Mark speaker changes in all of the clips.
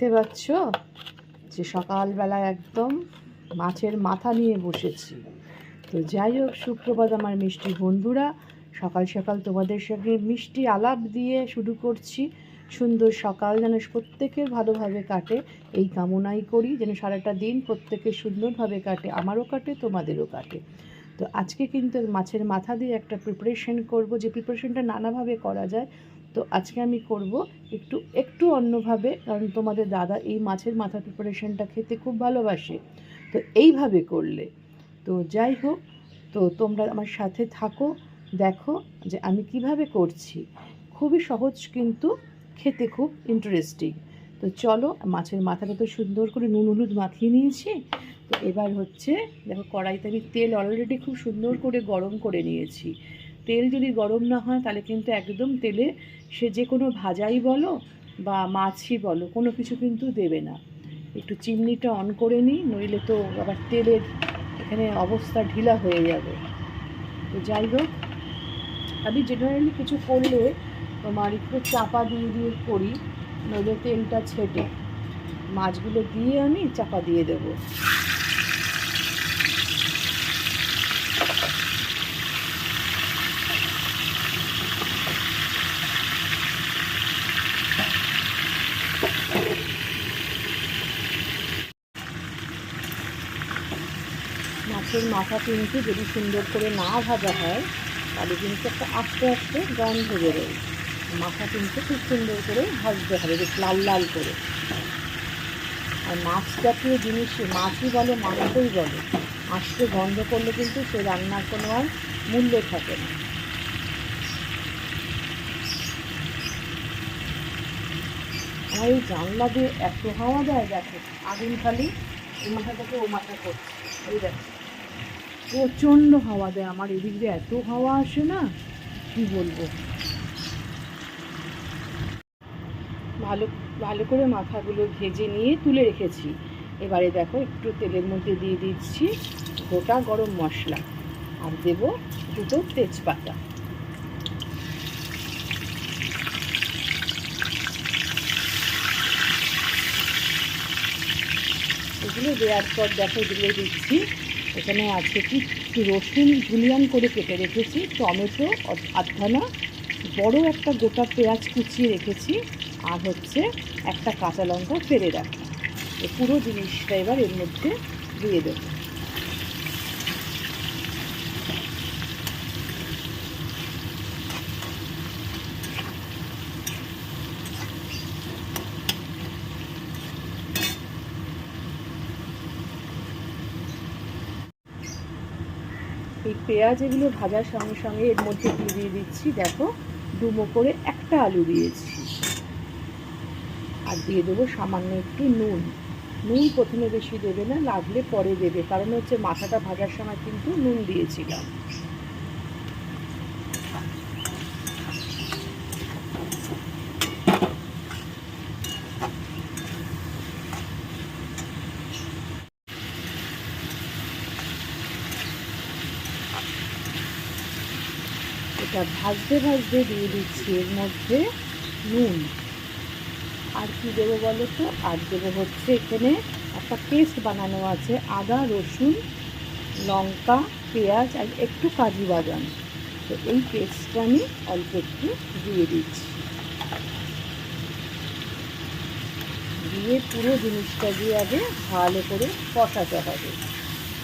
Speaker 1: দেখতে পাচ্ছ যে সকালবেলা একদম মাছের মাথা নিয়ে বসেছি। তো যাই হোক, সুপ্রভাত আমার মিষ্টি বন্ধুরা। সকাল সকাল তোমাদের সঙ্গে মিষ্টি আলাপ দিয়ে শুরু করছি। সুন্দর সকাল যেন প্রত্যেকের ভালোভাবে কাটে এই কামনাই করি, যেন সারাটা দিন প্রত্যেকের সুন্দরভাবে কাটে, আমারও কাটে তোমাদেরও কাটে। তো আজকে কিন্তু মাছের মাথা দিয়ে একটা প্রিপারেশন করব, যে প্রিপারেশনটা নানাভাবে করা যায়। তো আজকে আমি করব একটু অন্যভাবে, কারণ তোমাদের দাদা এই মাছের মাথা প্রিপারেশনটা খেতে খুব ভালোবাসে। তো এইভাবে করলে, তো যাই হোক, তো তোমরা আমার সাথে থাকো, দেখো যে আমি কিভাবে করছি। খুবই সহজ কিন্তু খেতে খুব ইন্টারেস্টিং। তো চলো, মাছের মাথাটা তো সুন্দর করে নুন হলুদ মাখিয়ে নিয়েছি। তো এবার হচ্ছে দেখো, কড়াইতে আমি তেল অলরেডি খুব সুন্দর করে গরম করে নিয়েছি। তেল যদি গরম না হয় তাহলে কিন্তু একদম তেলে সে যে কোনো ভাজাই বলো বা মাছই বলো, কোনো কিছু কিন্তু দেবে না। একটু চিমনিটা অন করে নিই, নইলে তো আবার তেলের এখানে অবস্থা ঢিলা হয়ে যাবে। তো যাই হোক, আমি জেনারেলি কিছু করলে তোমার একটু চাপা দিয়ে দিয়ে করি, নইলে তেলটা ছেটে। মাছগুলো দিয়ে আমি চাপা দিয়ে দেবো। মাছের মাথা কিন্তু যদি সুন্দর করে না ভাজা হয় তাহলে কিন্তু একটা আস্তে আস্তে গন্ধ বেরোয়। মাথা কিন্তু খুব সুন্দর করে ভাজতে হবে, বেশ লাল লাল করে। আর মাছ জাতীয় জিনিসই, মাছই বলো মাংসই বলো, আস্তে গন্ধ করলে কিন্তু সে রান্নার কোনো আর মূল্য থাকে না। আমার এই জানলা দিয়ে এত হাওয়া দেয়, দেখো আগুন খালি এই মাথা থেকে ও মাথা করছে, এই দেখো প্রচণ্ড হাওয়া দেয়। আমার এদিক দিয়ে এত হাওয়া আসে না, কি বলবো। ভালো ভালো করে মাথাগুলো ভেজে নিয়ে তুলে রেখেছি। এবারে দেখো, একটু তেলের মধ্যে দিয়ে দিচ্ছি গোটা গরম মশলা, আর দেব দুটো তেজপাতা। এগুলো দেওয়ার পর দেখো, এগুলো দিচ্ছি, এখানে আছে কি রসুন জুলিয়ান করে কেটে রেখেছি, টমেটো আধখানা, বড় একটা গোটা পেঁয়াজ কুচিয়ে রেখেছি, আর হচ্ছে একটা কাঁচা লঙ্কা ফেলে রাখা। এই পুরো জিনিসটা এবার এর মধ্যে দিয়ে দেবো। এই পেঁয়াজ এগুলো ভাজার সঙ্গে সঙ্গে এর মধ্যে দিয়ে দিচ্ছি, দেখো ডুমো করে একটা আলু দিয়েছি, আর দিয়ে দেবো সামান্য একটু নুন। নুন প্রথমে বেশি দেবে না, লাগলে পরে দেবে, কারণ হচ্ছে মাথাটা ভাজার সময় কিন্তু নুন দিয়েছিলাম। এটা ভাজতে ভাজতে দিয়ে দিচ্ছি এর মধ্যে নুন। আর কি দেবো বলো তো, আর দেবো হচ্ছে এখানে একটা পেস্ট বানানো আছে, আদা রসুন লঙ্কা পেঁয়াজ আর একটু কাজু বাদাম। তো এই পেস্টটা আমি অল্প একটু দিয়ে দিচ্ছি, দিয়ে পুরো জিনিসটা দিয়ে আগে ভালো করে কষাতে হবে।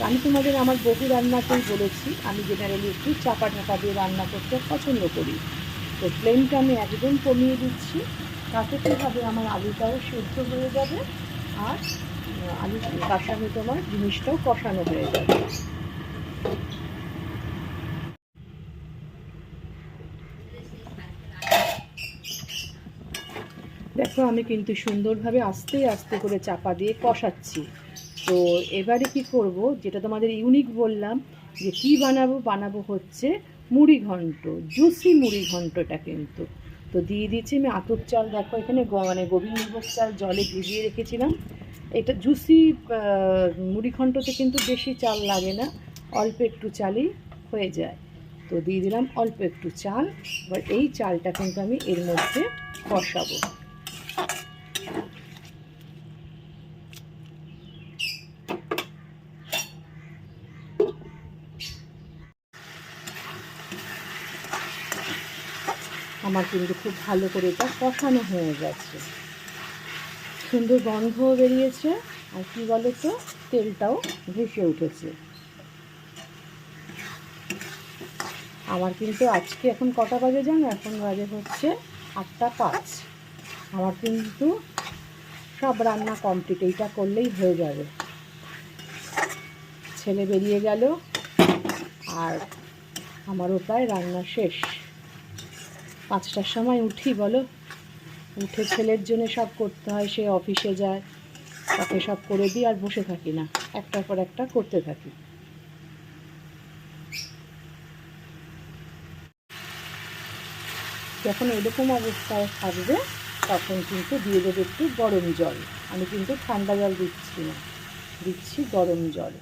Speaker 1: আমি তোমাদের আমার বহু রান্নাতেই বলেছি, আমি জেনারেলি একটু চাপা ঢাকা দিয়ে রান্না করতে পছন্দ করি। তো ফ্লেমটা আমি একদম কমিয়ে দিচ্ছি, তাতে কী হবে, আমার আলুটাও সেদ্ধ হয়ে যাবে, আর আলু তার সঙ্গে তোমার জিনিসটাও কষানো হয়ে যাবে। দেখো, আমি কিন্তু সুন্দরভাবে আস্তে আস্তে করে চাপা দিয়ে কষাচ্ছি। তো এবারে কি করব, যেটা তোমাদের ইউনিক বললাম যে কি বানাবো হচ্ছে মুড়ি ঘন্ট, জুসি মুড়ি ঘন্টটা কিন্তু। তো দিয়ে দিচ্ছি আমি আতপ চাল, দেখো এখানে মানে গোবিন্দভোগ চাল জলে ভিজিয়ে রেখেছিলাম। এটা জুসি মুড়ি ঘন্টতে কিন্তু বেশি চাল লাগে না, অল্প একটু চালই হয়ে যায়। তো দিয়ে দিলাম অল্প একটু চাল। এবার এই চালটা কিন্তু আমি এর মধ্যে কষাবো। আমার কিন্তু খুব ভালো করে এটা কষানো হয়ে গেছে, সুন্দর গন্ধও বেরিয়েছে, আর কি বলো তো, তেলটাও ভেসে উঠেছে। আমার কিন্তু আজকে এখন কটা বাজে জানো? এখন বাজে হচ্ছে 8:05। আমার কিন্তু সব রান্না কমপ্লিট, এইটা করলেই হয়ে যাবে। ছেলে বেরিয়ে গেল আর আমারও প্রায় রান্না শেষ। 5টার সময় উঠি বলো, উঠে ছেলের জন্য সব করতে হয়, সে অফিসে যায়, তাকে সব করে দিই আর বসে থাকি না, একটার পর একটা করতে থাকি। যখন এরকম অবস্থায় থাকবে তখন কিন্তু দিয়ে দেবে একটু গরম জল। আমি কিন্তু ঠান্ডা জল দিচ্ছি না, দিচ্ছি গরম জল,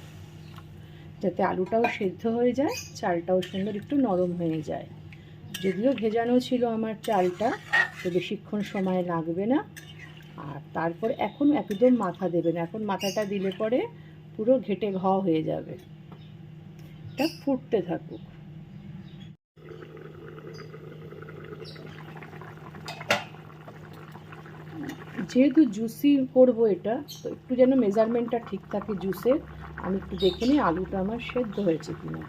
Speaker 1: যাতে আলুটাও সেদ্ধ হয়ে যায়, চালটাও সুন্দর একটু নরম হয়ে যায়। যদিও ভেজানো ছিল আমার চালটা, তো বেশিক্ষণ সময় লাগবে না। আর তারপর এখন একদম মাথা দেবে না, এখন মাথাটা দিলে পরে পুরো ঘেটে ঘ হয়ে যাবে। এটা ফুটতে থাকুক। যেহেতু জুসি করবো এটা, তো একটু যেন মেজারমেন্টটা ঠিক থাকে জুসের। আমি একটু দেখে নিই আলুটা আমার সেদ্ধ হয়েছে কিনা।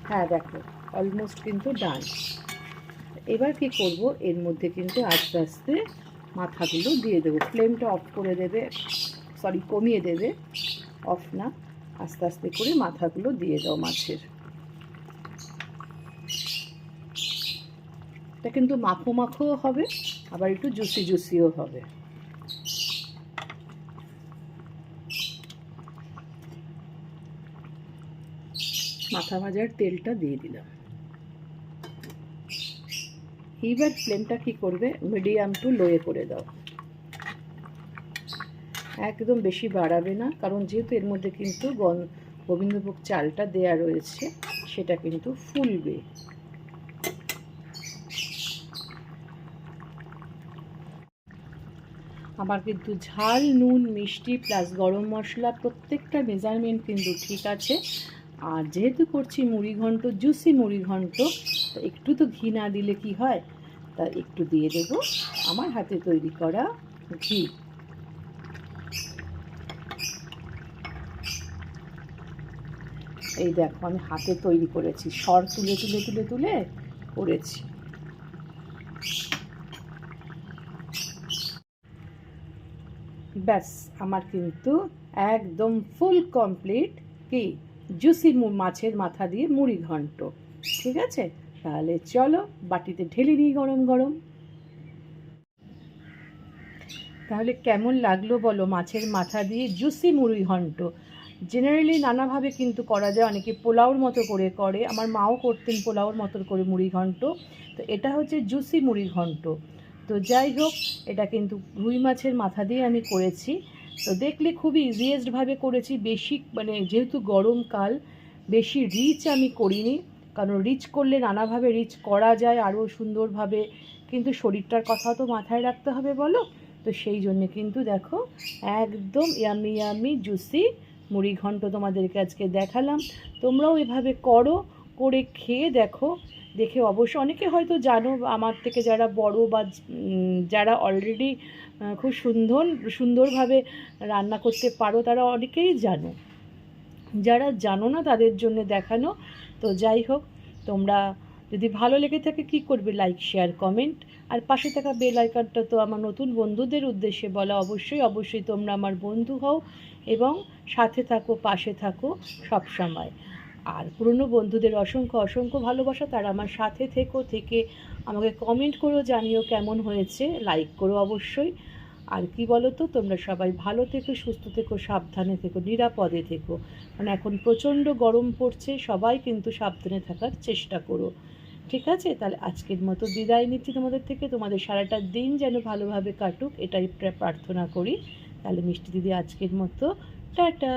Speaker 1: হ্যাঁ দেখো, অলমোস্ট কিন্তু ডান। এবার কি করব, এর মধ্যে কিন্তু আস্তে আস্তে মাথাগুলো দিয়ে দেবো। ফ্লেমটা অফ করে দেবে, সরি কমিয়ে দেবে, অফ না, আস্তে আস্তে করে মাথাগুলো দিয়ে দাও মাছের। এটা কিন্তু মাখো মাখোও হবে, আবার একটু জুসি জুসিও হবে। মাথা ভাজার তেলটা দিয়ে দিলাম। এইবার ফ্লেমটা কি করবে, মিডিয়াম টু লোয়ে করে দাও, একদম বেশি বাড়াবে না, কারণ যেহেতু এর মধ্যে কিন্তু গোবিন্দভোগ চালটা দেয়া রয়েছে, সেটা কিন্তু ফুলবে। আমার কিন্তু ঝাল, নুন, মিষ্টি প্লাস গরম মশলা প্রত্যেকটা মেজারমেন্ট কিন্তু ঠিক আছে। আর যেহেতু করছি মুড়ি ঘন্ট, জুসি মুড়ি ঘন্ট, তো একটু তো ঘি না দিলে কি হয়, তা একটু দিয়ে দেব আমার হাতে তৈরি করা ঘি। এই দেখো আমি হাতে তৈরি করেছি, সর তুলে তুলে তুলে তুলে করেছি। ব্যাস আমার কিন্তু একদম ফুল কমপ্লিট কি জুসি মাছের মাথা দিয়ে মুড়ি ঘন্ট। ঠিক আছে, তাহলে চলো বাটিতে ঢেলে নিই গরম গরম। তাহলে কেমন লাগলো বলো মাছের মাথা দিয়ে জুসি মুড়ি ঘন্ট? জেনারেলি নানাভাবে কিন্তু করা যায়, অনেকে পোলাওর মতো করে করে, আমার মাও করতেন পোলাওর মতো করে মুড়ি ঘন্ট, তো এটা হচ্ছে জুসি মুড়ি ঘন্ট। তো যাই হোক, এটা কিন্তু রুই মাছের মাথা দিয়ে আমি করেছি। তো দেখলে খুবই ইজিয়েস্টভাবে করেছি, বেশি মানে যেহেতু গরমকাল বেশি রিচ আমি করিনি, কারণ রিচ করলে নানাভাবে রিচ করা যায় আরও সুন্দরভাবে, কিন্তু শরীরটার কথা তো মাথায় রাখতে হবে বলো। তো সেই জন্য কিন্তু দেখো একদম ইয়ামি ইয়ামি জুসি মুড়ি ঘন্ট তোমাদেরকে আজকে দেখালাম। তোমরাও এভাবে করো, করে খেয়ে দেখো, দেখে অবশ্য অনেকে হয়তো জানো আমার থেকে যারা বড় বা যারা অলরেডি খুব সুন্দরভাবে রান্না করতে পারো, তারা অনেকেই জানো, যারা জানো না তাদের জন্য দেখানো। তো যাই হোক, তোমরা যদি ভালো লেগে থাকে কী করবে, লাইক শেয়ার কমেন্ট, আর পাশে থাকা বেল আইকনটা তো আমার নতুন বন্ধুদের উদ্দেশ্যে বলা, অবশ্যই অবশ্যই তোমরা আমার বন্ধু হও এবং সাথে থাকো, পাশে থাকো সব সময়। আর পুরনো বন্ধুদের অসংখ্য অসংখ্য ভালোবাসা, তারা আমার সাথে থেকে আমাকে কমেন্ট করো, জানিও কেমন হয়েছে, লাইক করো অবশ্যই। আর কি বলো তো, তোমরা সবাই ভালো থেকো, সুস্থ থেকো, সাবধানে থেকো, নিরাপদে থেকো, মানে এখন প্রচণ্ড গরম পড়ছে, সবাই কিন্তু সাবধানে থাকার চেষ্টা করো। ঠিক আছে, তাহলে আজকের মতো বিদায় নিচ্ছি তোমাদের থেকে। তোমাদের সারাটা দিন যেন ভালোভাবে কাটুক এটাই প্রার্থনা করি। তাহলে মিষ্টি দিদি আজকের মতো টাটা।